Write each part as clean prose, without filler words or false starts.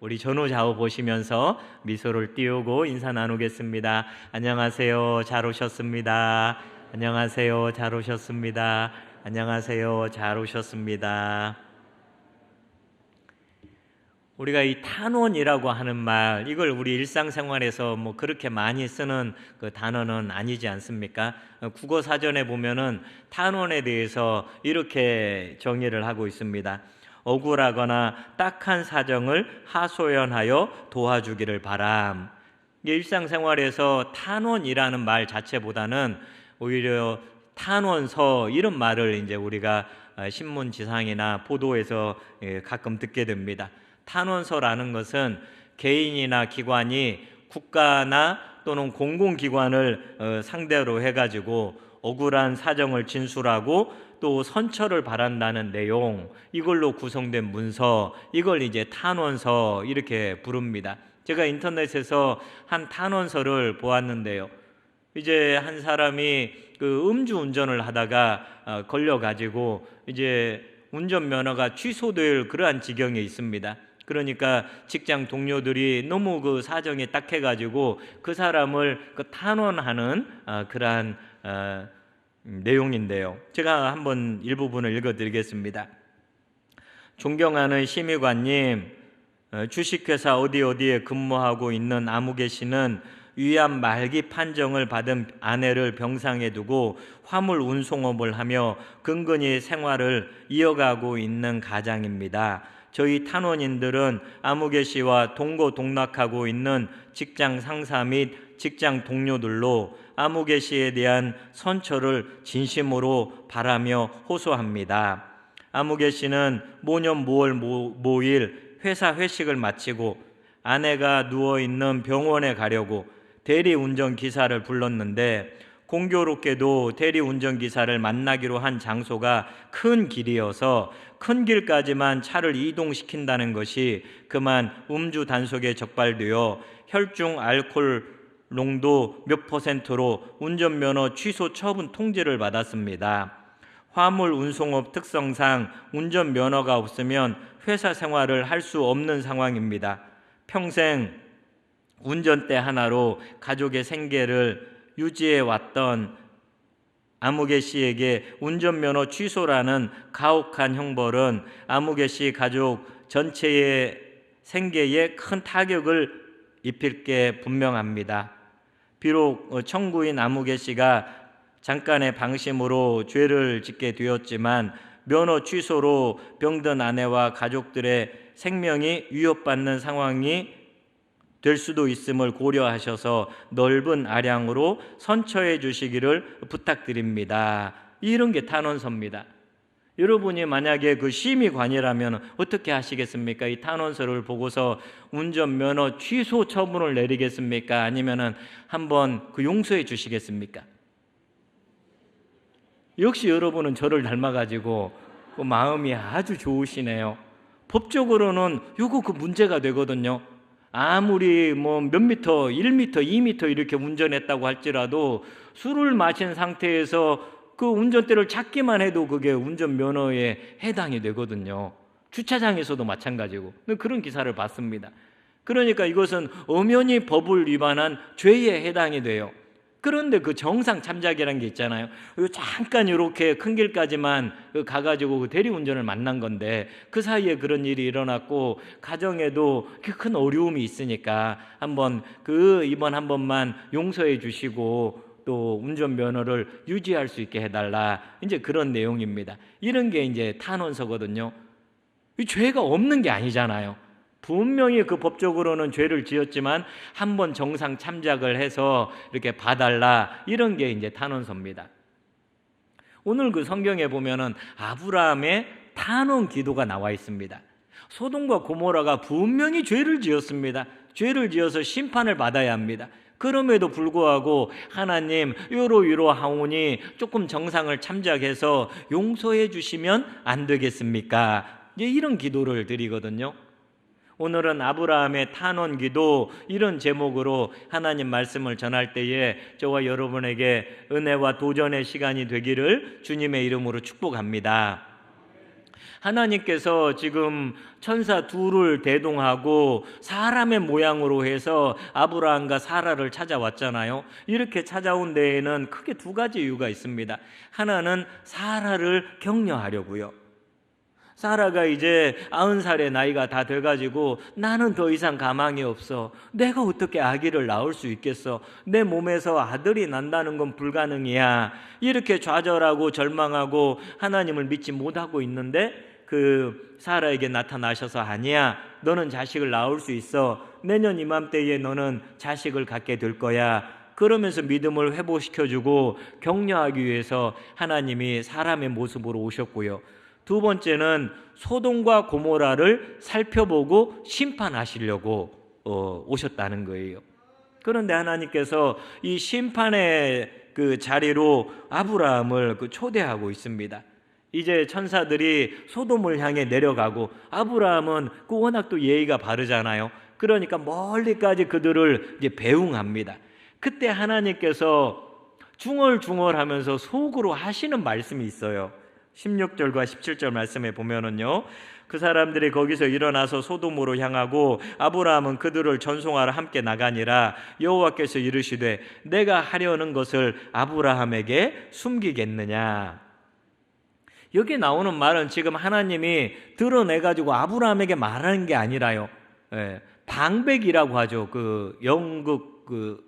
우리 전후좌우 보시면서 미소를 띄우고 인사 나누겠습니다. 안녕하세요. 잘 오셨습니다. 안녕하세요. 잘 오셨습니다. 안녕하세요. 잘 오셨습니다. 우리가 이 탄원이라고 하는 말, 이걸 우리 일상생활에서 그렇게 많이 쓰는 그 단어는 아니지 않습니까? 국어 사전에 보면은 탄원에 대해서 이렇게 정의를 하고 있습니다. 억울하거나 딱한 사정을 하소연하여 도와주기를 바람. 일상생활에서 탄원이라는 말 자체보다는 오히려 탄원서 이런 말을 이제 우리가 신문 지상이나 보도에서 가끔 듣게 됩니다. 탄원서라는 것은 개인이나 기관이 국가나 또는 공공기관을 상대로 해가지고 억울한 사정을 진술하고 또 선처를 바란다는 내용, 이걸로 구성된 문서, 이걸 이제 탄원서 이렇게 부릅니다. 제가 인터넷에서 한 탄원서를 보았는데요. 이제 한 사람이 그 음주운전을 하다가 걸려가지고 이제 운전면허가 취소될 그러한 지경에 있습니다. 그러니까 직장 동료들이 너무 그 사정이 딱해가지고 그 사람을 그 탄원하는 그러한 내용인데요. 제가 한번 일부분을 읽어드리겠습니다. 존경하는 심의관님, 주식회사 어디에 근무하고 있는 아무개 씨는 위암 말기 판정을 받은 아내를 병상에 두고 화물 운송업을 하며 근근히 생활을 이어가고 있는 가장입니다. 저희 탄원인들은 아무개 씨와 동거동락하고 있는 직장 상사 및 직장 동료들로 아무개 씨에 대한 선처를 진심으로 바라며 호소합니다. 아무개 씨는 모년 5월 5일 회사 회식을 마치고 아내가 누워있는 병원에 가려고 대리운전기사를 불렀는데 공교롭게도 대리운전기사를 만나기로 한 장소가 큰 길이어서 큰 길까지만 차를 이동시킨다는 것이 그만 음주 단속에 적발되어 혈중 알코올 농도 몇 %로 운전면허 취소 처분 통지를 받았습니다. 화물 운송업 특성상 운전면허가 없으면 회사 생활을 할 수 없는 상황입니다. 평생 운전대 하나로 가족의 생계를 유지해 왔던 아무개 씨에게 운전면허 취소라는 가혹한 형벌은 아무개 씨 가족 전체의 생계에 큰 타격을 입힐 게 분명합니다. 비록 청구인 아무개 씨가 잠깐의 방심으로 죄를 짓게 되었지만 면허 취소로 병든 아내와 가족들의 생명이 위협받는 상황이 될 수도 있음을 고려하셔서 넓은 아량으로 선처해 주시기를 부탁드립니다. 이런 게 탄원서입니다. 여러분이 만약에 그 심의관이라면 어떻게 하시겠습니까? 이 탄원서를 보고서 운전면허 취소 처분을 내리겠습니까? 아니면은 한번 그 용서해 주시겠습니까? 역시 여러분은 저를 닮아가지고 그 마음이 아주 좋으시네요. 법적으로는 요거 그 문제가 되거든요. 아무리 몇 미터, 1미터, 2미터 이렇게 운전했다고 할지라도 술을 마신 상태에서 그 운전대를 잡기만 해도 그게 운전면허에 해당이 되거든요. 주차장에서도 마찬가지고 그런 기사를 봤습니다. 그러니까 이것은 엄연히 법을 위반한 죄에 해당이 돼요. 그런데 그 정상 참작이라는 게 있잖아요. 잠깐 이렇게 큰 길까지만 가가지고 그 대리운전을 만난 건데 그 사이에 그런 일이 일어났고 가정에도 큰 어려움이 있으니까 이번 한 번만 용서해 주시고 또 운전면허를 유지할 수 있게 해달라. 이제 그런 내용입니다. 이런 게 이제 탄원서거든요. 이 죄가 없는 게 아니잖아요. 분명히 그 법적으로는 죄를 지었지만 한번 정상 참작을 해서 이렇게 봐달라, 이런 게 이제 탄원서입니다. 오늘 그 성경에 보면은 아브라함의 탄원 기도가 나와 있습니다. 소돔과 고모라가 분명히 죄를 지었습니다. 죄를 지어서 심판을 받아야 합니다. 그럼에도 불구하고 하나님 요로 하오니 조금 정상을 참작해서 용서해 주시면 안 되겠습니까? 이제 이런 기도를 드리거든요. 오늘은 아브라함의 탄원 기도, 이런 제목으로 하나님 말씀을 전할 때에 저와 여러분에게 은혜와 도전의 시간이 되기를 주님의 이름으로 축복합니다. 하나님께서 지금 천사 둘을 대동하고 사람의 모양으로 해서 아브라함과 사라를 찾아왔잖아요. 이렇게 찾아온 데에는 크게 두 가지 이유가 있습니다. 하나는 사라를 격려하려고요. 사라가 이제 90살의 나이가 다 돼가지고 나는 더 이상 가망이 없어. 내가 어떻게 아기를 낳을 수 있겠어? 내 몸에서 아들이 난다는 건 불가능이야. 이렇게 좌절하고 절망하고 하나님을 믿지 못하고 있는데 그 사라에게 나타나셔서 아니야. 너는 자식을 낳을 수 있어. 내년 이맘때에 너는 자식을 갖게 될 거야. 그러면서 믿음을 회복시켜주고 격려하기 위해서 하나님이 사람의 모습으로 오셨고요. 두 번째는 소돔과 고모라를 살펴보고 심판하시려고 오셨다는 거예요. 그런데 하나님께서 이 심판의 그 자리로 아브라함을 초대하고 있습니다. 이제 천사들이 소돔을 향해 내려가고 아브라함은 워낙 또 예의가 바르잖아요. 그러니까 멀리까지 그들을 이제 배웅합니다. 그때 하나님께서 중얼중얼하면서 속으로 하시는 말씀이 있어요. 16절과 17절 말씀에 보면은요, 그 사람들이 거기서 일어나서 소돔으로 향하고 아브라함은 그들을 전송하러 함께 나가니라. 여호와께서 이르시되 내가 하려는 것을 아브라함에게 숨기겠느냐. 여기 나오는 말은 지금 하나님이 드러내가지고 아브라함에게 말하는 게 아니라요, 방백이라고 하죠.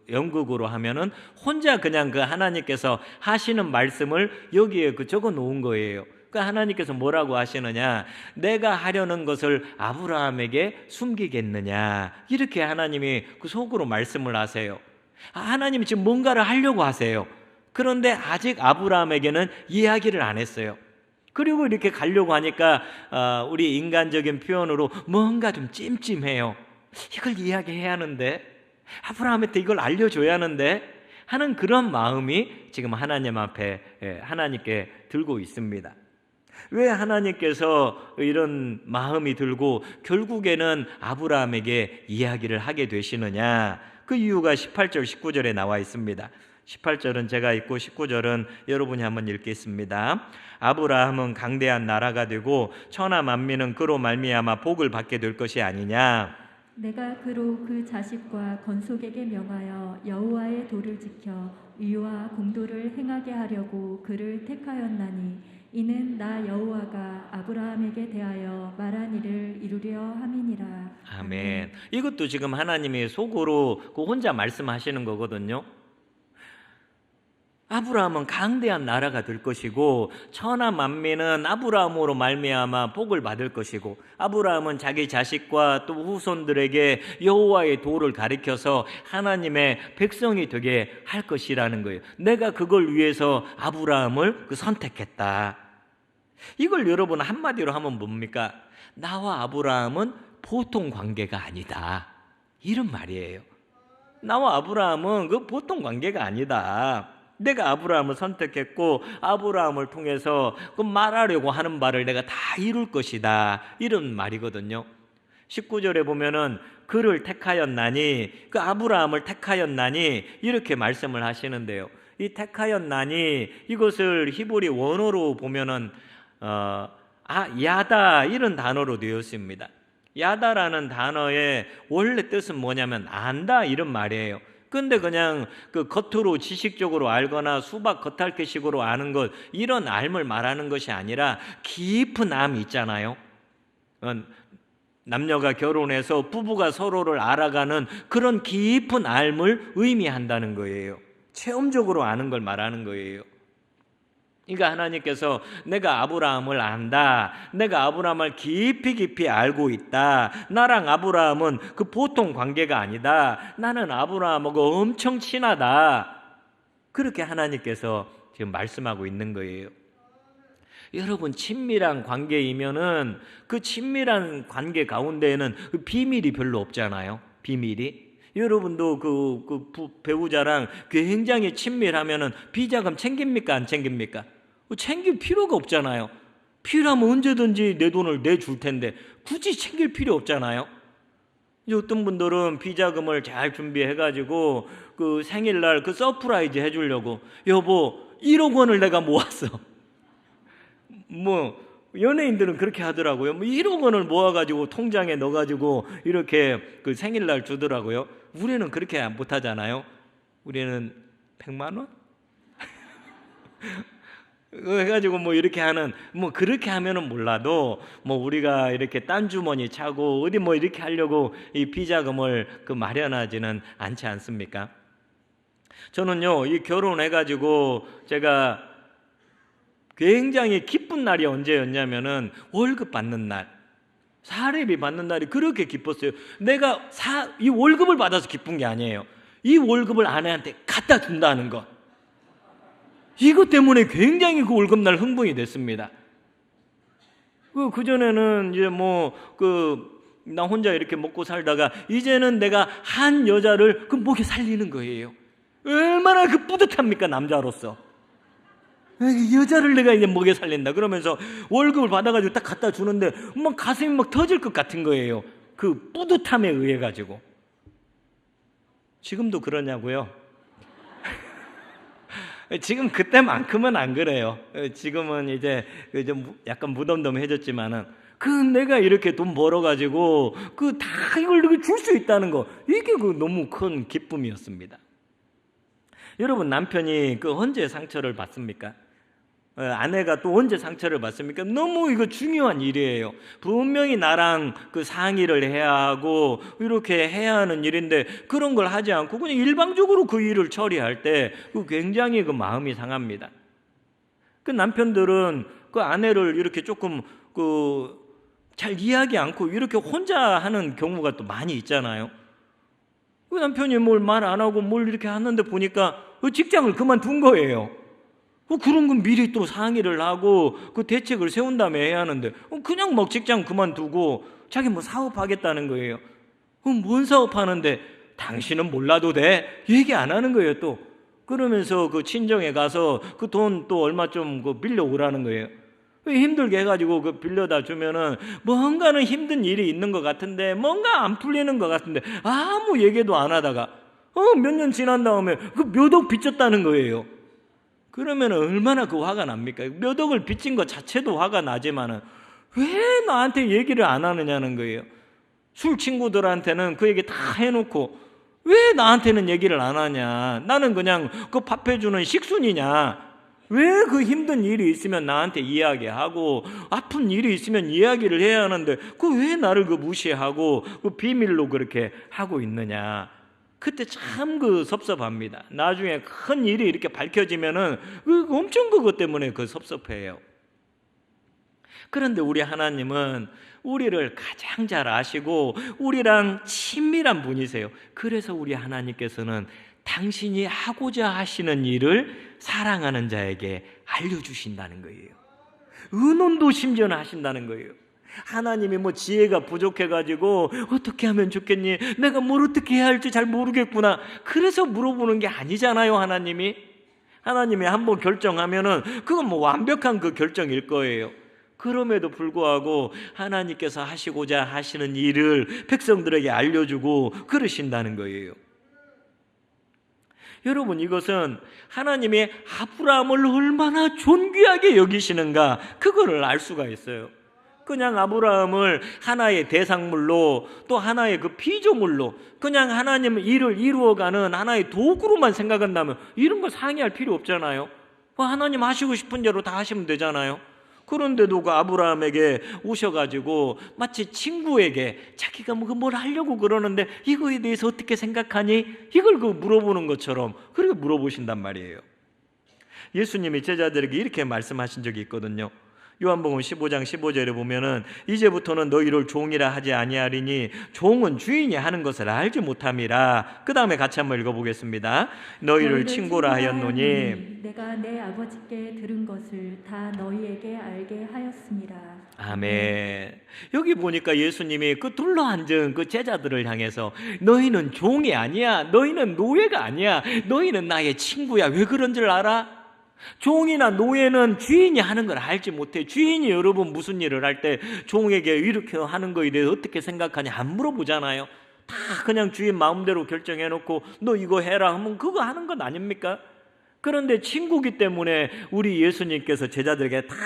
연극으로 하면은 혼자 그냥 그 하나님께서 하시는 말씀을 여기에 적어 놓은 거예요. 그 하나님께서 뭐라고 하시느냐? 내가 하려는 것을 아브라함에게 숨기겠느냐? 이렇게 하나님이 그 속으로 말씀을 하세요. 하나님이 지금 뭔가를 하려고 하세요. 그런데 아직 아브라함에게는 이야기를 안 했어요. 그리고 이렇게 가려고 하니까 우리 인간적인 표현으로 뭔가 좀 찜찜해요. 이걸 이야기해야 하는데, 아브라함한테 이걸 알려줘야 하는데 하는 그런 마음이 지금 하나님 앞에 하나님께 들고 있습니다. 왜 하나님께서 이런 마음이 들고 결국에는 아브라함에게 이야기를 하게 되시느냐? 그 이유가 18절 19절에 나와 있습니다. 18절은 제가 읽고 19절은 여러분이 한번 읽겠습니다. 아브라함은 강대한 나라가 되고 천하 만민은 그로 말미암아 복을 받게 될 것이 아니냐. 내가 그로 그 자식과 건속에게 명하여 여호와의 도를 지켜 의와 공도를 행하게 하려고 그를 택하였나니 이는 나 여호와가 아브라함에게 대하여 말한 일을 이루려 함이니라. 아멘. 이것도 지금 하나님이 속으로 혼자 말씀하시는 거거든요. 아브라함은 강대한 나라가 될 것이고 천하 만민은 아브라함으로 말미암아 복을 받을 것이고 아브라함은 자기 자식과 또 후손들에게 여호와의 도를 가리켜서 하나님의 백성이 되게 할 것이라는 거예요. 내가 그걸 위해서 아브라함을 선택했다. 이걸 여러분 한마디로 하면 뭡니까? 나와 아브라함은 보통 관계가 아니다, 이런 말이에요. 나와 아브라함은 그 보통 관계가 아니다. 내가 아브라함을 선택했고 아브라함을 통해서 그 말하려고 하는 말을 내가 다 이룰 것이다, 이런 말이거든요. 19절에 보면은 그를 택하였나니, 그 아브라함을 택하였나니 이렇게 말씀을 하시는데요. 이 택하였나니 이것을 히브리 원어로 보면은 야다, 이런 단어로 되어 있습니다. 야다라는 단어의 원래 뜻은 뭐냐면 안다, 이런 말이에요. 근데 그냥 그 겉으로 지식적으로 알거나 수박 겉핥기식으로 아는 것, 이런 알을 말하는 것이 아니라 깊은 암이 있잖아요. 남녀가 결혼해서 부부가 서로를 알아가는 그런 깊은 알을 의미한다는 거예요. 체험적으로 아는 걸 말하는 거예요. 그러니까 하나님께서 내가 아브라함을 안다, 내가 아브라함을 깊이 알고 있다, 나랑 아브라함은 그 보통 관계가 아니다, 나는 아브라함하고 엄청 친하다, 그렇게 하나님께서 지금 말씀하고 있는 거예요. 여러분, 친밀한 관계이면은 그 친밀한 관계 가운데에는 그 비밀이 별로 없잖아요. 비밀이. 여러분도 그 배우자랑 굉장히 친밀하면은 비자금 챙깁니까, 안 챙깁니까? 챙길 필요가 없잖아요. 필요하면 언제든지 내 돈을 내줄 텐데 굳이 챙길 필요 없잖아요. 이제 어떤 분들은 비자금을 잘 준비해가지고 그 생일날 그 서프라이즈 해주려고, 여보 1억 원을 내가 모았어. 연예인들은 그렇게 하더라고요. 뭐 1억 원을 모아가지고 통장에 넣어가지고 이렇게 그 생일날 주더라고요. 우리는 그렇게 못하잖아요. 우리는 100만 원? 해가지고 뭐 이렇게 하는, 뭐 그렇게 하면은 몰라도 뭐 우리가 이렇게 딴 주머니 차고 어디 뭐 이렇게 하려고 이 비자금을 그 마련하지는 않지 않습니까? 저는요, 이 결혼해가지고 제가 굉장히 기쁜 날이 언제였냐면은 월급 받는 날, 사례비 받는 날이 그렇게 기뻤어요. 내가 이 월급을 받아서 기쁜 게 아니에요. 이 월급을 아내한테 갖다 준다는 것, 이것 때문에 굉장히 그 월급날 흥분이 됐습니다. 그전에는 이제 나 혼자 이렇게 먹고 살다가 이제는 내가 한 여자를 그 목에 살리는 거예요. 얼마나 그 뿌듯합니까, 남자로서. 여자를 내가 이제 목에 살린다 그러면서 월급을 받아가지고 딱 갖다 주는데 막 가슴이 막 터질 것 같은 거예요. 그 뿌듯함에 의해 가지고. 지금도 그러냐고요? 지금 그때만큼은 안 그래요. 지금은 이제 좀 약간 무덤덤해졌지만은 내가 이렇게 돈 벌어가지고 다 이걸 줄 수 있다는 거, 이게 너무 큰 기쁨이었습니다. 여러분, 남편이 언제 상처를 받습니까? 아내가 또 언제 상처를 받습니까? 너무 이거 중요한 일이에요. 분명히 나랑 상의를 해야 하고 이렇게 해야 하는 일인데 그런 걸 하지 않고 그냥 일방적으로 그 일을 처리할 때 굉장히 마음이 상합니다. 남편들은 아내를 이렇게 조금 잘 이해하지 않고 이렇게 혼자 하는 경우가 또 많이 있잖아요. 남편이 뭘 말 안 하고 뭘 이렇게 하는데 보니까 직장을 그만둔 거예요. 그런 건 미리 또 상의를 하고 대책을 세운 다음에 해야 하는데 그냥 막 직장 그만두고 자기 사업하겠다는 거예요. 뭔 사업하는데 당신은 몰라도 돼? 얘기 안 하는 거예요. 또 그러면서 친정에 가서 돈 또 얼마 좀 빌려오라는 거예요. 힘들게 해가지고 빌려다 주면은 뭔가는 힘든 일이 있는 것 같은데 뭔가 안 풀리는 것 같은데 아무 얘기도 안 하다가 몇 년 지난 다음에 몇 억 빚졌다는 거예요. 그러면 얼마나 화가 납니까? 몇 억을 빚진 것 자체도 화가 나지만은 왜 나한테 얘기를 안 하느냐는 거예요. 술 친구들한테는 그 얘기 다 해놓고 왜 나한테는 얘기를 안 하냐? 나는 그냥 밥 해주는 식순이냐? 왜 힘든 일이 있으면 나한테 이야기하고 아픈 일이 있으면 이야기를 해야 하는데 왜 나를 무시하고 비밀로 그렇게 하고 있느냐? 그때 참 섭섭합니다. 나중에 큰 일이 이렇게 밝혀지면은 엄청 그것 때문에 섭섭해요. 그런데 우리 하나님은 우리를 가장 잘 아시고 우리랑 친밀한 분이세요. 그래서 우리 하나님께서는 당신이 하고자 하시는 일을 사랑하는 자에게 알려주신다는 거예요. 의논도 심지어는 하신다는 거예요. 하나님이 지혜가 부족해가지고 어떻게 하면 좋겠니? 내가 뭘 어떻게 해야 할지 잘 모르겠구나. 그래서 물어보는 게 아니잖아요. 하나님이 한번 결정하면은 그건 완벽한 결정일 거예요. 그럼에도 불구하고 하나님께서 하시고자 하시는 일을 백성들에게 알려주고 그러신다는 거예요. 여러분, 이것은 하나님이 아브라함을 얼마나 존귀하게 여기시는가, 그거를 알 수가 있어요. 그냥 아브라함을 하나의 대상물로 또 하나의 피조물로 그냥 하나님 일을 이루어가는 하나의 도구로만 생각한다면 이런 거 상의할 필요 없잖아요. 하나님 하시고 싶은 대로 다 하시면 되잖아요. 그런데도 아브라함에게 오셔가지고 마치 친구에게 자기가 뭘 하려고 그러는데 이거에 대해서 어떻게 생각하니? 이걸 물어보는 것처럼 그렇게 물어보신단 말이에요. 예수님이 제자들에게 이렇게 말씀하신 적이 있거든요. 요한복음 15장 15절에 보면은 이제부터는 너희를 종이라 하지 아니하리니 종은 주인이 하는 것을 알지 못함이라. 그 다음에 같이 한번 읽어보겠습니다. 너희를 친구라 하였노니 내가 내 아버지께 들은 것을 다 너희에게 알게 하였습니다. 아멘. 여기 보니까 예수님이 둘러앉은 제자들을 향해서 너희는 종이 아니야, 너희는 노예가 아니야, 너희는 나의 친구야. 왜 그런 줄 알아? 종이나 노예는 주인이 하는 걸 알지 못해. 주인이 여러분 무슨 일을 할 때 종에게 이렇게 하는 거에 대해서 어떻게 생각하냐 안 물어보잖아요. 다 그냥 주인 마음대로 결정해놓고 너 이거 해라 하면 그거 하는 건 아닙니까? 그런데 친구기 때문에 우리 예수님께서 제자들에게 다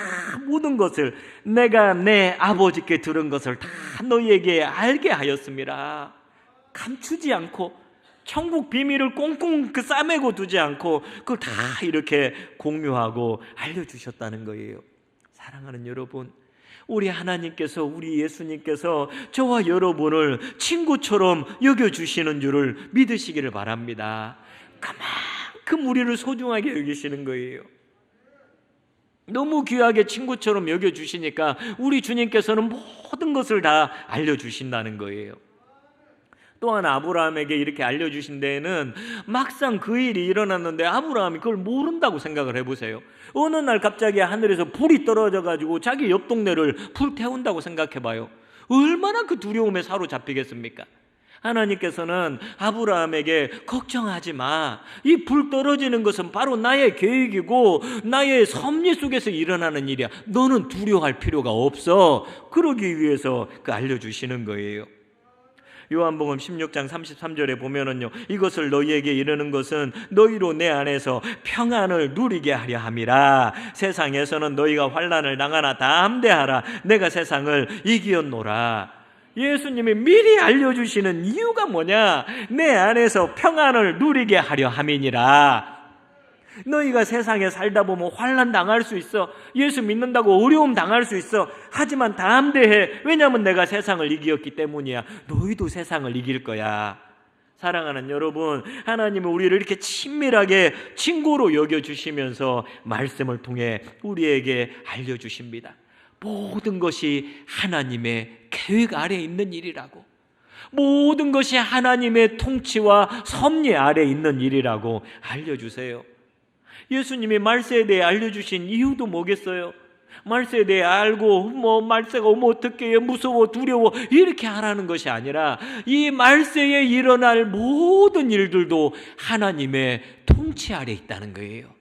모든 것을, 내가 내 아버지께 들은 것을 다 너희에게 알게 하였습니다. 감추지 않고, 천국 비밀을 꽁꽁 싸매고 두지 않고 그걸 다 이렇게 공유하고 알려주셨다는 거예요. 사랑하는 여러분, 우리 하나님께서, 우리 예수님께서 저와 여러분을 친구처럼 여겨주시는 줄을 믿으시기를 바랍니다. 그만큼 우리를 소중하게 여기시는 거예요. 너무 귀하게 친구처럼 여겨주시니까 우리 주님께서는 모든 것을 다 알려주신다는 거예요. 또한 아브라함에게 이렇게 알려주신 데에는 막상 그 일이 일어났는데 아브라함이 그걸 모른다고 생각을 해보세요. 어느 날 갑자기 하늘에서 불이 떨어져가지고 자기 옆 동네를 불태운다고 생각해봐요. 얼마나 그 두려움에 사로잡히겠습니까? 하나님께서는 아브라함에게 걱정하지 마. 이 불 떨어지는 것은 바로 나의 계획이고 나의 섭리 속에서 일어나는 일이야. 너는 두려워할 필요가 없어. 그러기 위해서 알려주시는 거예요. 요한복음 16장 33절에 보면은요, 이것을 너희에게 이르는 것은 너희로 내 안에서 평안을 누리게 하려 함이라. 세상에서는 너희가 환난을 당하나 담대하라. 내가 세상을 이기었노라. 예수님이 미리 알려주시는 이유가 뭐냐? 내 안에서 평안을 누리게 하려 함이니라. 너희가 세상에 살다 보면 환난 당할 수 있어. 예수 믿는다고 어려움 당할 수 있어. 하지만 담대해. 왜냐하면 내가 세상을 이기었기 때문이야. 너희도 세상을 이길 거야. 사랑하는 여러분, 하나님은 우리를 이렇게 친밀하게 친구로 여겨주시면서 말씀을 통해 우리에게 알려주십니다. 모든 것이 하나님의 계획 아래에 있는 일이라고, 모든 것이 하나님의 통치와 섭리 아래에 있는 일이라고 알려주세요. 예수님이 말세에 대해 알려주신 이유도 뭐겠어요? 말세에 대해 알고 말세가 오면 어떻게 해요? 무서워, 두려워, 이렇게 하라는 것이 아니라 이 말세에 일어날 모든 일들도 하나님의 통치 아래에 있다는 거예요.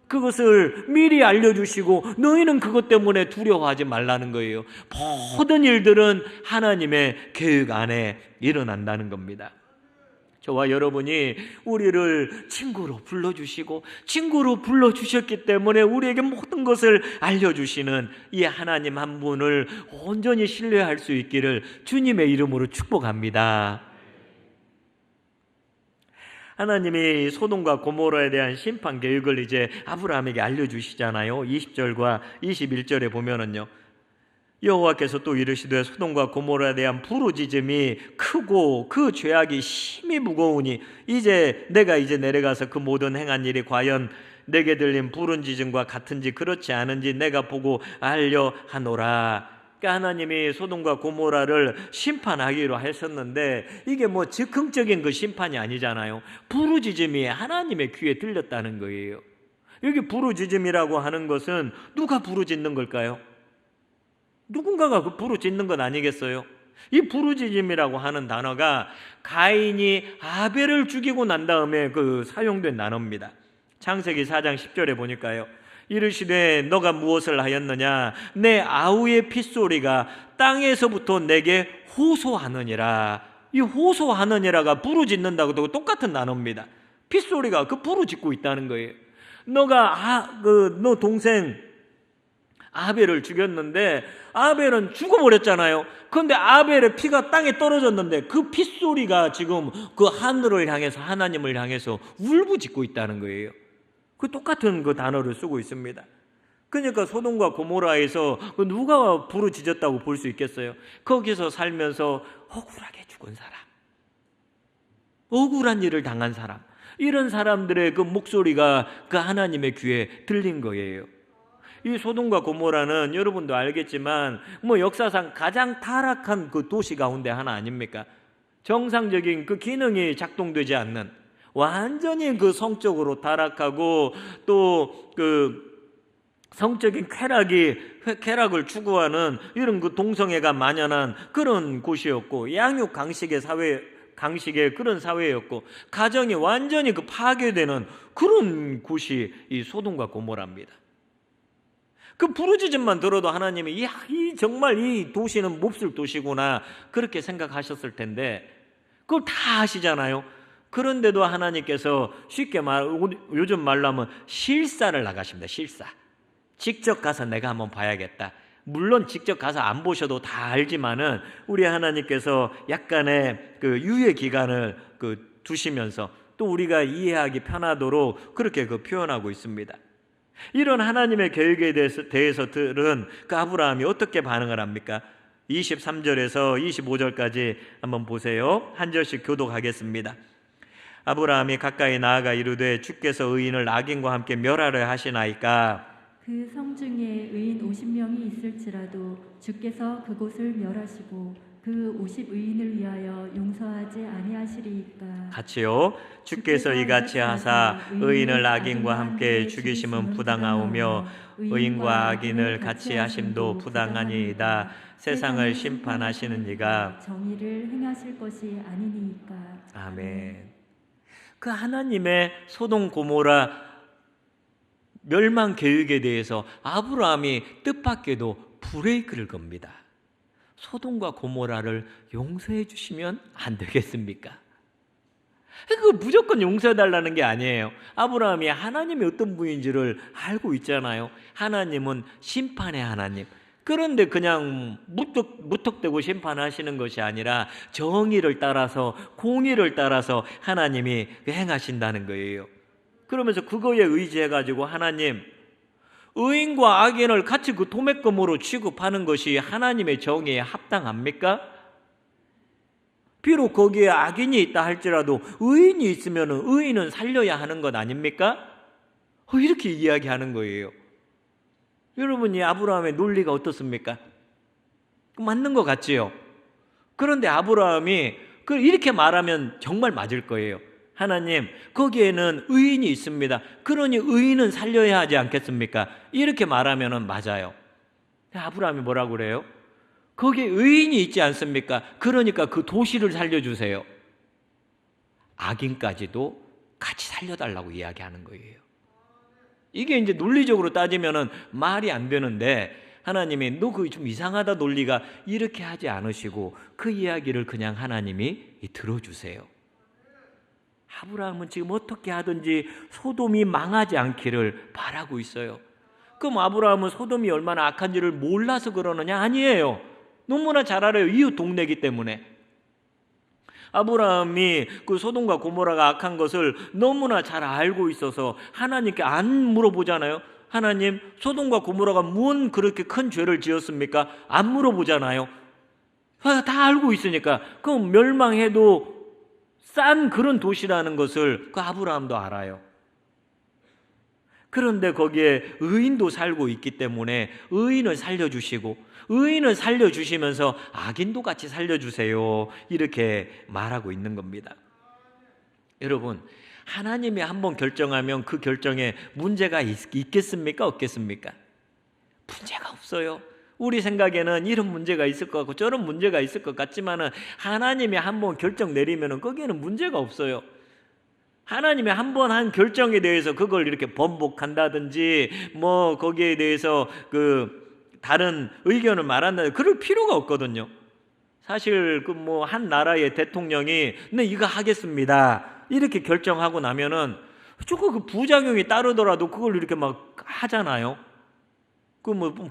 그것을 미리 알려주시고 너희는 그것 때문에 두려워하지 말라는 거예요. 모든 일들은 하나님의 계획 안에 일어난다는 겁니다. 저와 여러분이 우리를 친구로 불러주시고 친구로 불러주셨기 때문에 우리에게 모든 것을 알려주시는 이 하나님 한 분을 온전히 신뢰할 수 있기를 주님의 이름으로 축복합니다. 하나님이 소돔과 고모라에 대한 심판 계획을 이제 아브라함에게 알려주시잖아요. 20절과 21절에 보면은요, 여호와께서 또 이르시되 소돔과 고모라에 대한 부르짖음이 크고 그 죄악이 심히 무거우니 내가 내려가서 그 모든 행한 일이 과연 내게 들린 부르짖음과 같은지 그렇지 않은지 내가 보고 알려 하노라. 그러니까 하나님이 소돔과 고모라를 심판하기로 하셨는데 이게 즉흥적인 그 심판이 아니잖아요. 부르짖음이 하나님의 귀에 들렸다는 거예요. 여기 부르짖음이라고 하는 것은 누가 부르짖는 걸까요? 누군가가 그 부르짖는 건 아니겠어요? 이 부르짖음이라고 하는 단어가 가인이 아벨을 죽이고 난 다음에 사용된 단어입니다. 창세기 4장 10절에 보니까요, 이르시되 너가 무엇을 하였느냐? 내 아우의 핏소리가 땅에서부터 내게 호소하느니라. 이 호소하느니라가 부르짖는다고 똑같은 단어입니다. 핏소리가 부르짖고 있다는 거예요. 너 동생 아벨을 죽였는데 아벨은 죽어버렸잖아요. 그런데 아벨의 피가 땅에 떨어졌는데 그 핏소리가 지금 그 하늘을 향해서, 하나님을 향해서 울부짖고 있다는 거예요. 그 똑같은 그 단어를 쓰고 있습니다. 그러니까 소돔과 고모라에서 누가 부르짖었다고 볼 수 있겠어요? 거기서 살면서 억울하게 죽은 사람, 억울한 일을 당한 사람, 이런 사람들의 그 목소리가 그 하나님의 귀에 들린 거예요. 이 소돔과 고모라는 여러분도 알겠지만 역사상 가장 타락한 그 도시 가운데 하나 아닙니까? 정상적인 그 기능이 작동되지 않는, 완전히 그 성적으로 타락하고 또 그 성적인 쾌락을 추구하는 이런 그 동성애가 만연한 그런 곳이었고, 양육 강식의 그런 사회였고, 가정이 완전히 파괴되는 그런 곳이 이 소돔과 고모라입니다. 그 부르짖음만 들어도 하나님이 정말 이 도시는 몹쓸 도시구나 그렇게 생각하셨을 텐데 그걸 다 아시잖아요. 그런데도 하나님께서 쉽게 요즘 말로 하면 실사를 나가십니다. 실사. 직접 가서 내가 한번 봐야겠다. 물론 직접 가서 안 보셔도 다 알지만은 우리 하나님께서 약간의 그 유예 기간을 두시면서 또 우리가 이해하기 편하도록 그렇게 표현하고 있습니다. 이런 하나님의 계획에 대해서들은 그 아브라함이 어떻게 반응을 합니까? 23절에서 25절까지 한번 보세요. 한 절씩 교독하겠습니다. 아브라함이 가까이 나아가 이르되 주께서 의인을 악인과 함께 멸하려 하시나이까. 그 성 중에 의인 50명이 있을지라도 주께서 그곳을 멸하시고 그 50의인을 위하여 용서하지 아니하시리이까. 같이요. 주께서 이같이 하사 의인을 악인과 함께 죽이심은 부당하오며 의인과 악인을 같이 하심도 부당하니이다. 세상을 심판하시는 이가 정의를 행하실 것이 아니니이까. 아멘. 그 하나님의 소돔 고모라 멸망 계획에 대해서 아브라함이 뜻밖에도 브레이크를 겁니다. 소돔과 고모라를 용서해 주시면 안 되겠습니까? 그거 무조건 용서해 달라는 게 아니에요. 아브라함이 하나님이 어떤 분인지를 알고 있잖아요. 하나님은 심판의 하나님. 그런데 그냥 무턱대고 심판하시는 것이 아니라 정의를 따라서 공의를 따라서 하나님이 행하신다는 거예요. 그러면서 그거에 의지해가지고 하나님, 의인과 악인을 같이 그 도매금으로 취급하는 것이 하나님의 정의에 합당합니까? 비록 거기에 악인이 있다 할지라도 의인이 있으면 의인은 살려야 하는 것 아닙니까? 이렇게 이야기하는 거예요. 여러분이 아브라함의 논리가 어떻습니까? 맞는 것 같지요? 그런데 아브라함이 이렇게 말하면 정말 맞을 거예요. 하나님, 거기에는 의인이 있습니다. 그러니 의인은 살려야 하지 않겠습니까? 이렇게 말하면 맞아요. 아브라함이 뭐라고 그래요? 거기에 의인이 있지 않습니까? 그러니까 그 도시를 살려주세요. 악인까지도 같이 살려달라고 이야기하는 거예요. 이게 이제 논리적으로 따지면 말이 안 되는데 하나님이 너 그거 좀 이상하다 논리가 이렇게 하지 않으시고 그 이야기를 그냥 하나님이 들어주세요. 아브라함은 지금 어떻게 하든지 소돔이 망하지 않기를 바라고 있어요. 그럼 아브라함은 소돔이 얼마나 악한지를 몰라서 그러느냐? 아니에요. 너무나 잘 알아요. 이웃 동네이기 때문에. 아브라함이 그 소돔과 고모라가 악한 것을 너무나 잘 알고 있어서 하나님께 안 물어보잖아요. 하나님, 소돔과 고모라가 뭔 그렇게 큰 죄를 지었습니까? 안 물어보잖아요. 다 알고 있으니까. 그럼 멸망해도 싼 그런 도시라는 것을 그 아브라함도 알아요. 그런데 거기에 의인도 살고 있기 때문에 의인을 살려주시고 의인을 살려주시면서 악인도 같이 살려주세요. 이렇게 말하고 있는 겁니다. 여러분, 하나님이 한번 결정하면 그 결정에 문제가 있겠습니까? 없겠습니까? 문제가 없어요. 우리 생각에는 이런 문제가 있을 것 같고 저런 문제가 있을 것 같지만은 하나님이 한번 결정 내리면은 거기에는 문제가 없어요. 하나님이 한번 한 결정에 대해서 그걸 이렇게 번복한다든지 뭐 거기에 대해서 다른 의견을 말한다든지 그럴 필요가 없거든요. 사실 한 나라의 대통령이 네 이거 하겠습니다 이렇게 결정하고 나면은 그 부작용이 따르더라도 그걸 이렇게 막 하잖아요.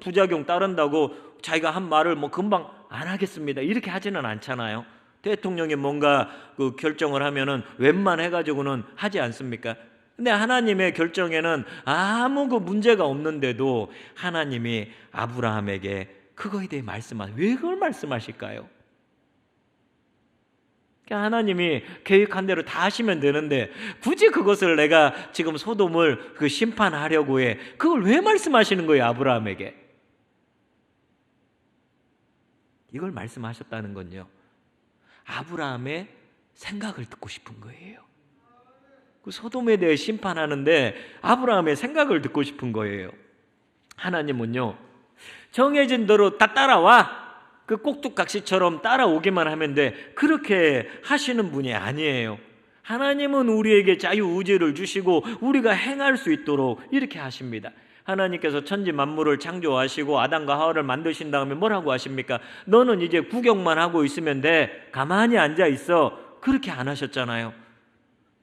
부작용 따른다고 자기가 한 말을 금방 안 하겠습니다 이렇게 하지는 않잖아요. 대통령이 뭔가 결정을 하면은 웬만해가지고는 하지 않습니까? 근데 하나님의 결정에는 아무 문제가 없는데도 하나님이 아브라함에게 그거에 대해 왜 그걸 말씀하실까요? 하나님이 계획한 대로 다 하시면 되는데 굳이 그것을 내가 지금 소돔을 심판하려고 해. 그걸 왜 말씀하시는 거예요, 아브라함에게? 이걸 말씀하셨다는 건요, 아브라함의 생각을 듣고 싶은 거예요. 그 소돔에 대해 심판하는데 아브라함의 생각을 듣고 싶은 거예요. 하나님은요, 정해진 대로 다 따라와. 꼭두각시처럼 따라오기만 하면 돼. 그렇게 하시는 분이 아니에요. 하나님은 우리에게 자유의지를 주시고 우리가 행할 수 있도록 이렇게 하십니다. 하나님께서 천지 만물을 창조하시고 아담과 하와를 만드신 다음에 뭐라고 하십니까? 너는 이제 구경만 하고 있으면 돼. 가만히 앉아 있어. 그렇게 안 하셨잖아요.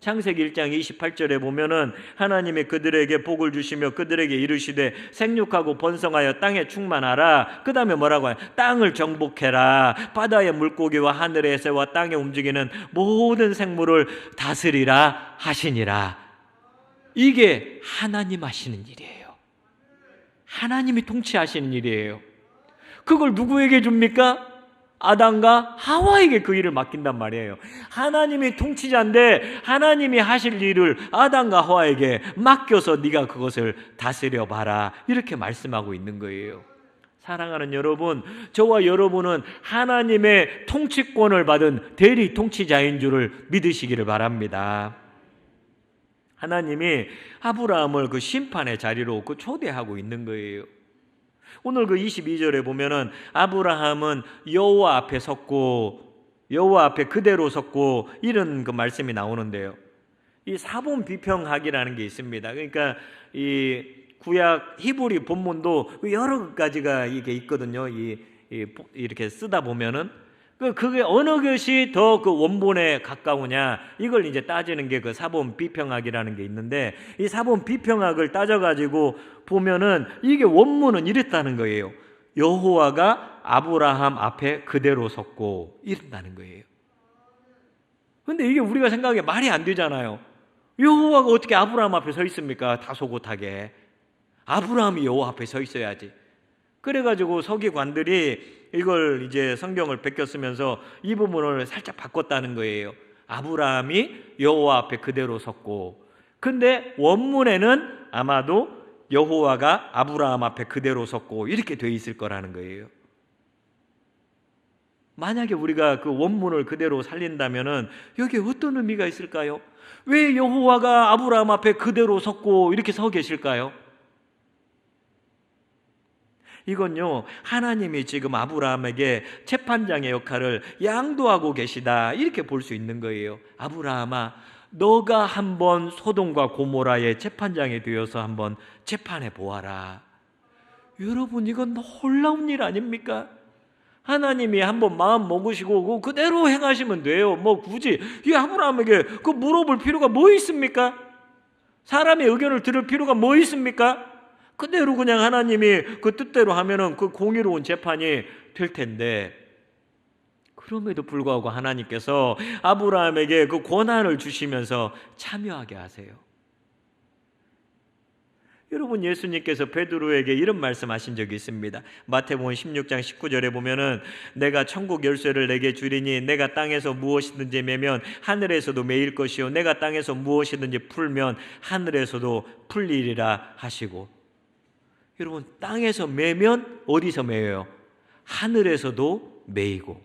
창세기 1장 28절에 보면은 하나님이 그들에게 복을 주시며 그들에게 이르시되 생육하고 번성하여 땅에 충만하라. 그 다음에 뭐라고 해요? 땅을 정복해라. 바다의 물고기와 하늘의 새와 땅에 움직이는 모든 생물을 다스리라 하시니라. 이게 하나님 하시는 일이에요. 하나님이 통치하시는 일이에요. 그걸 누구에게 줍니까? 아담과 하와에게 그 일을 맡긴단 말이에요. 하나님이 통치자인데 하나님이 하실 일을 아담과 하와에게 맡겨서 네가 그것을 다스려 봐라, 이렇게 말씀하고 있는 거예요. 사랑하는 여러분, 저와 여러분은 하나님의 통치권을 받은 대리 통치자인 줄을 믿으시기를 바랍니다. 하나님이 아브라함을 그 심판의 자리로 초대하고 있는 거예요. 오늘 그 22절에 보면은 아브라함은 여호와 앞에 섰고 여호와 앞에 그대로 섰고 이런 그 말씀이 나오는데요. 이 사본 비평학이라는 게 있습니다. 그러니까 이 구약 히브리 본문도 여러 가지가 이게 있거든요. 이렇게 쓰다 보면은 그게 어느 것이 더 그 원본에 가까우냐, 이걸 이제 따지는 게 그 사본 비평학이라는 게 있는데, 이 사본 비평학을 따져가지고 보면은 이게 원문은 이랬다는 거예요. 여호와가 아브라함 앞에 그대로 섰고 이랬다는 거예요. 근데 이게 우리가 생각에 말이 안 되잖아요. 여호와가 어떻게 아브라함 앞에 서 있습니까? 다소곳하게. 아브라함이 여호와 앞에 서 있어야지. 그래가지고 서기관들이 이걸 이제 성경을 베껴 쓰면서 이 부분을 살짝 바꿨다는 거예요. 아브라함이 여호와 앞에 그대로 섰고, 근데 원문에는 아마도 여호와가 아브라함 앞에 그대로 섰고 이렇게 돼 있을 거라는 거예요. 만약에 우리가 그 원문을 그대로 살린다면은 여기에 어떤 의미가 있을까요? 왜 여호와가 아브라함 앞에 그대로 섰고 이렇게 서 계실까요? 이건요, 하나님이 지금 아브라함에게 재판장의 역할을 양도하고 계시다, 이렇게 볼 수 있는 거예요. 아브라함아, 너가 한번 소돔과 고모라의 재판장이 되어서 한번 재판해 보아라. 여러분, 이건 놀라운 일 아닙니까? 하나님이 한번 마음 먹으시고 그대로 행하시면 돼요. 뭐 굳이 이 아브라함에게 그 물어볼 필요가 뭐 있습니까? 사람의 의견을 들을 필요가 뭐 있습니까? 그대로 그냥 하나님이 그 뜻대로 하면은 그 공의로운 재판이 될 텐데, 그럼에도 불구하고 하나님께서 아브라함에게 그 권한을 주시면서 참여하게 하세요. 여러분, 예수님께서 베드로에게 이런 말씀하신 적이 있습니다. 마태복음 16장 19절에 보면은 내가 천국 열쇠를 내게 주리니 내가 땅에서 무엇이든지 매면 하늘에서도 매일 것이요 내가 땅에서 무엇이든지 풀면 하늘에서도 풀리리라 하시고, 여러분, 땅에서 매면 어디서 매요? 하늘에서도 매이고,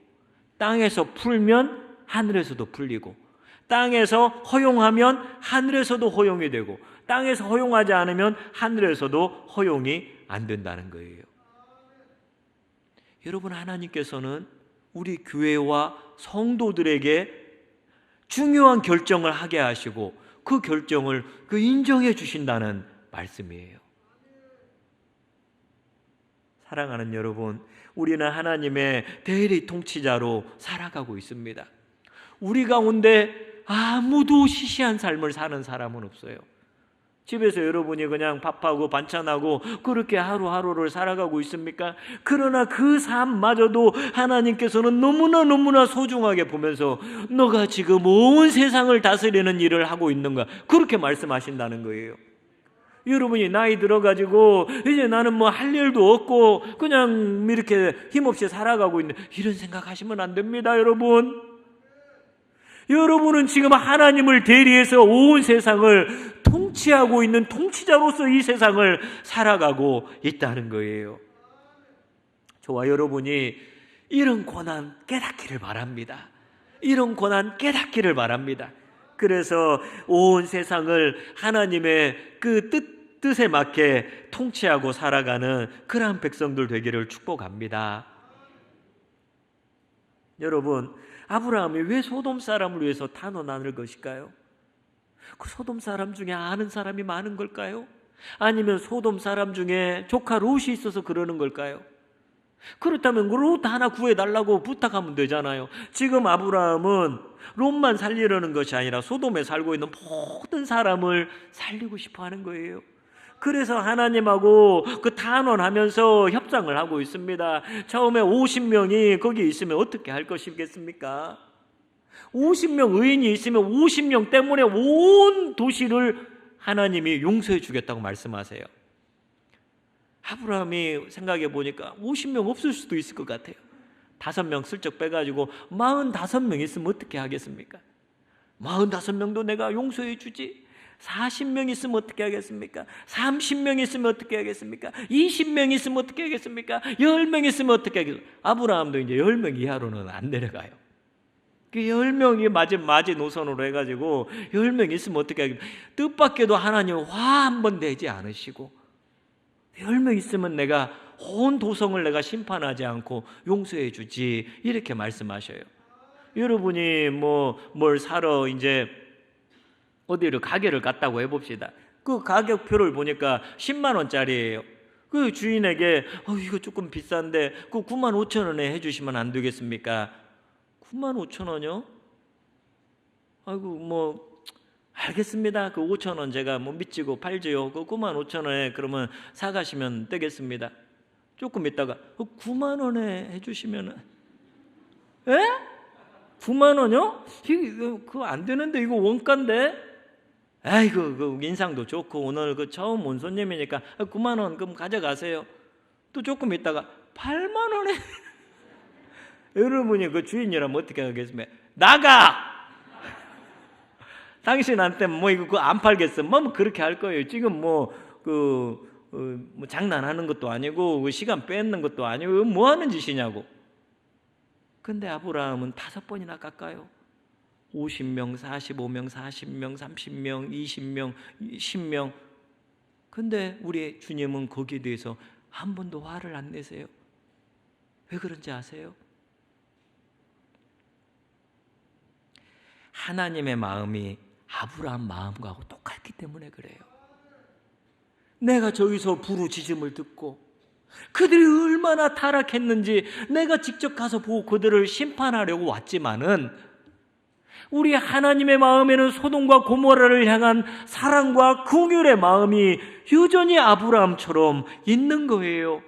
땅에서 풀면 하늘에서도 풀리고, 땅에서 허용하면 하늘에서도 허용이 되고, 땅에서 허용하지 않으면 하늘에서도 허용이 안 된다는 거예요. 여러분, 하나님께서는 우리 교회와 성도들에게 중요한 결정을 하게 하시고 그 결정을 인정해 주신다는 말씀이에요. 사랑하는 여러분, 우리는 하나님의 대리 통치자로 살아가고 있습니다. 우리 가운데 아무도 시시한 삶을 사는 사람은 없어요. 집에서 여러분이 그냥 밥하고 반찬하고 그렇게 하루하루를 살아가고 있습니까? 그러나 그 삶마저도 하나님께서는 너무나 소중하게 보면서 너가 지금 온 세상을 다스리는 일을 하고 있는가, 그렇게 말씀하신다는 거예요. 여러분이 나이 들어가지고 이제 나는 뭐 할 일도 없고 그냥 이렇게 힘없이 살아가고 있는, 이런 생각하시면 안 됩니다. 여러분은 지금 하나님을 대리해서 온 세상을 통치하고 있는 통치자로서 이 세상을 살아가고 있다는 거예요. 저와 여러분이 이런 고난 깨닫기를 바랍니다. 이런 고난 깨닫기를 바랍니다. 그래서 온 세상을 하나님의 그 뜻에 맞게 통치하고 살아가는 그러한 백성들 되기를 축복합니다. 여러분, 아브라함이 왜 소돔 사람을 위해서 탄원하는 것일까요? 그 소돔 사람 중에 아는 사람이 많은 걸까요? 아니면 소돔 사람 중에 조카 롯이 있어서 그러는 걸까요? 그렇다면 롯 하나 구해달라고 부탁하면 되잖아요. 지금 아브라함은 롯만 살리려는 것이 아니라 소돔에 살고 있는 모든 사람을 살리고 싶어 하는 거예요. 그래서 하나님하고 그 탄원하면서 협상을 하고 있습니다. 처음에 50명이 거기 있으면 어떻게 할 것이겠습니까? 50명 의인이 있으면 50명 때문에 온 도시를 하나님이 용서해 주겠다고 말씀하세요. 아브라함이 생각해 보니까 50명 없을 수도 있을 것 같아요. 5명 슬쩍 빼가지고 45명 있으면 어떻게 하겠습니까? 45명도 내가 용서해 주지. 40명 있으면 어떻게 하겠습니까? 30명 있으면 어떻게 하겠습니까? 20명 있으면 어떻게 하겠습니까? 10명 있으면 어떻게 하겠습니까? 아브라함도 이제 10명 이하로는 안 내려가요. 그 10명이 마지노선으로 해가지고 10명 있으면 어떻게 하겠습니까? 뜻밖에도 하나님은 화 한 번 내지 않으시고 10명 있으면 내가 온 도성을 내가 심판하지 않고 용서해 주지, 이렇게 말씀하셔요. 여러분이 뭘 사러 이제 어디를 가게를 갔다고 해봅시다. 그 가격표를 보니까 10만 원짜리예요. 그 주인에게 이거 조금 비싼데 그 9만 5천 원에 해주시면 안 되겠습니까? 9만 5천 원이요? 아이고 알겠습니다. 그 5천 원 제가 미치고 팔지요. 그 9만 5천 원에 그러면 사가시면 되겠습니다. 조금 있다가 9만 원에 해주시면은, 에? 9만 원이요? 그거 안 되는데, 이거 원가인데? 아이고, 그 인상도 좋고 오늘 그 처음 온 손님이니까 9만 원 그럼 가져가세요. 또 조금 있다가 8만 원에 여러분이 그 주인이라면 어떻게 하겠습니까? 나가! 당신한테 이거 그거 안 팔겠어. 그렇게 할 거예요. 지금 장난하는 것도 아니고 그 시간 뺏는 것도 아니고 뭐 하는 짓이냐고. 근데 아브라함은 5번이나 깎아요. 50명, 45명, 40명, 30명, 20명, 10명. 근데 우리 주님은 거기에 대해서 한 번도 화를 안 내세요. 왜 그런지 아세요? 하나님의 마음이 아브라함 마음과도 똑같기 때문에 그래요. 내가 저기서 부르짖음을 듣고 그들이 얼마나 타락했는지 내가 직접 가서 보고 그들을 심판하려고 왔지만은 우리 하나님의 마음에는 소돔과 고모라를 향한 사랑과 긍휼의 마음이 여전히 아브라함처럼 있는 거예요.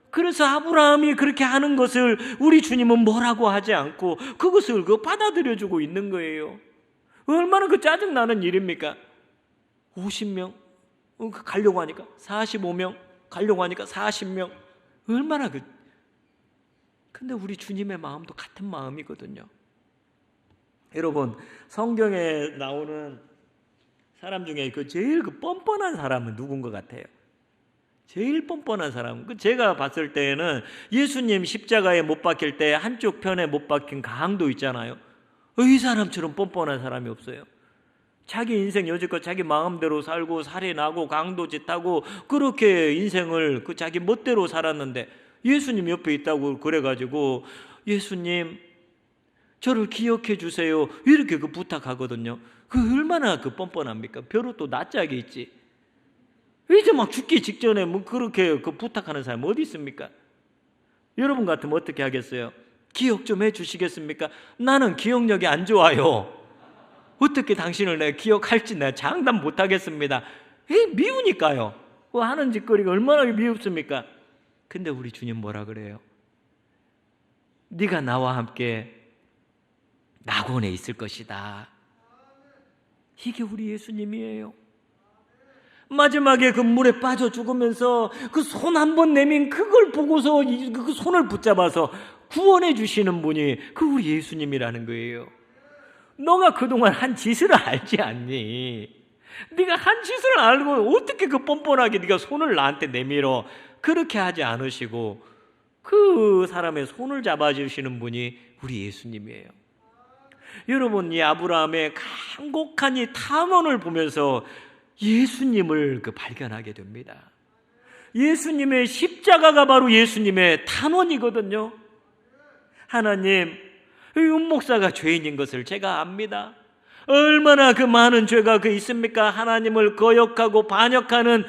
그래서 아브라함이 그렇게 하는 것을 우리 주님은 뭐라고 하지 않고 그것을 받아들여주고 있는 거예요. 얼마나 짜증나는 일입니까? 50명 가려고 하니까 45명 가려고 하니까 40명, 얼마나 근데 우리 주님의 마음도 같은 마음이거든요. 여러분, 성경에 나오는 사람 중에 제일 뻔뻔한 사람은 누군 것 같아요? 제일 뻔뻔한 사람, 제가 봤을 때는 예수님 십자가에 못 박힐 때 한쪽 편에 못 박힌 강도 있잖아요. 이 사람처럼 뻔뻔한 사람이 없어요. 자기 인생 여지껏 자기 마음대로 살고 살인하고 강도짓하고 그렇게 인생을 자기 멋대로 살았는데 예수님 옆에 있다고 그래가지고 예수님 저를 기억해 주세요 이렇게 부탁하거든요. 얼마나 뻔뻔합니까? 벼룩도 낯짝이 있지. 이제 막 죽기 직전에 그렇게 부탁하는 사람 어디 있습니까? 여러분 같으면 어떻게 하겠어요? 기억 좀 해주시겠습니까? 나는 기억력이 안 좋아요. 어떻게 당신을 내가 기억할지 내가 장담 못하겠습니다. 미우니까요. 하는 짓거리가 얼마나 미웁습니까? 근데 우리 주님 뭐라 그래요? 네가 나와 함께 낙원에 있을 것이다. 이게 우리 예수님이에요. 마지막에 물에 빠져 죽으면서 손 한 번 내민 그걸 보고서 그 손을 붙잡아서 구원해 주시는 분이 우리 예수님이라는 거예요. 너가 그동안 한 짓을 알지 않니? 네가 한 짓을 알고 어떻게 뻔뻔하게 네가 손을 나한테 내밀어? 그렇게 하지 않으시고 그 사람의 손을 잡아주시는 분이 우리 예수님이에요. 여러분, 이 아브라함의 간곡한 이 탐언을 보면서 예수님을 발견하게 됩니다. 예수님의 십자가가 바로 예수님의 탄원이거든요. 하나님, 윤 목사가 죄인인 것을 제가 압니다. 얼마나 많은 죄가 있습니까? 하나님을 거역하고 반역하는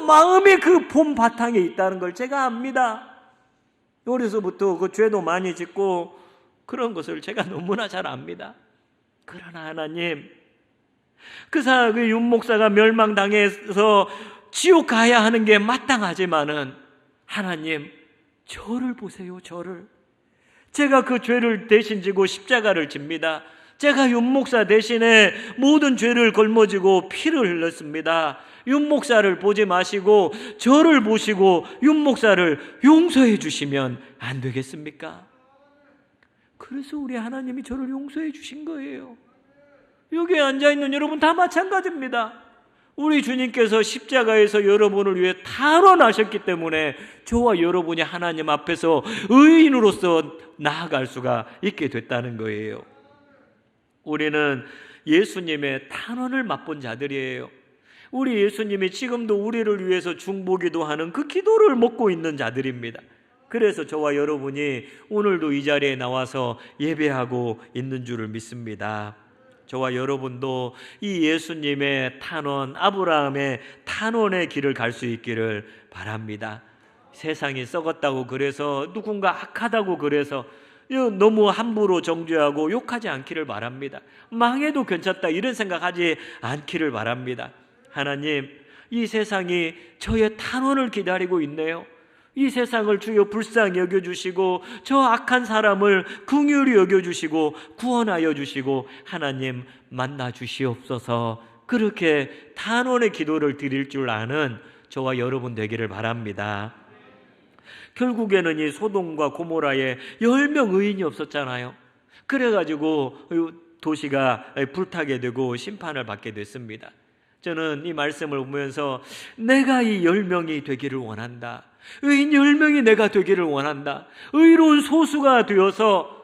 마음의 본 바탕에 있다는 걸 제가 압니다. 어려서부터 그 죄도 많이 짓고 그런 것을 제가 너무나 잘 압니다. 그러나 하나님, 그 윤목사가 멸망당해서 지옥 가야 하는 게 마땅하지만은 하나님, 저를 보세요. 저를. 제가 그 죄를 대신 지고 십자가를 집니다. 제가 윤목사 대신에 모든 죄를 걸머지고 피를 흘렸습니다. 윤목사를 보지 마시고 저를 보시고 윤목사를 용서해 주시면 안 되겠습니까? 그래서 우리 하나님이 저를 용서해 주신 거예요. 여기에 앉아있는 여러분 다 마찬가지입니다. 우리 주님께서 십자가에서 여러분을 위해 탄원하셨기 때문에 저와 여러분이 하나님 앞에서 의인으로서 나아갈 수가 있게 됐다는 거예요. 우리는 예수님의 탄원을 맛본 자들이에요. 우리 예수님이 지금도 우리를 위해서 중보기도 하는 그 기도를 먹고 있는 자들입니다. 그래서 저와 여러분이 오늘도 이 자리에 나와서 예배하고 있는 줄을 믿습니다. 저와 여러분도 이 예수님의 탄원, 아브라함의 탄원의 길을 갈 수 있기를 바랍니다. 세상이 썩었다고 그래서, 누군가 악하다고 그래서 너무 함부로 정죄하고 욕하지 않기를 바랍니다. 망해도 괜찮다 이런 생각하지 않기를 바랍니다. 하나님, 이 세상이 저의 탄원을 기다리고 있네요. 이 세상을 주여 불쌍히 여겨주시고 저 악한 사람을 긍휼히 여겨주시고 구원하여 주시고 하나님 만나 주시옵소서. 그렇게 탄원의 기도를 드릴 줄 아는 저와 여러분 되기를 바랍니다. 결국에는 이 소돔과 고모라에 10명 의인이 없었잖아요. 그래가지고 도시가 불타게 되고 심판을 받게 됐습니다. 저는 이 말씀을 보면서 내가 이 10명이 되기를 원한다. 의인 10명이 내가 되기를 원한다. 의로운 소수가 되어서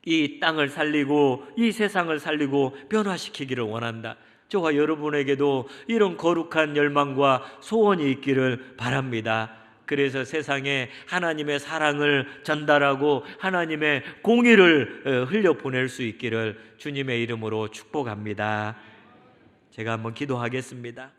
이 땅을 살리고 이 세상을 살리고 변화시키기를 원한다. 저와 여러분에게도 이런 거룩한 열망과 소원이 있기를 바랍니다. 그래서 세상에 하나님의 사랑을 전달하고 하나님의 공의를 흘려보낼 수 있기를 주님의 이름으로 축복합니다. 제가 한번 기도하겠습니다.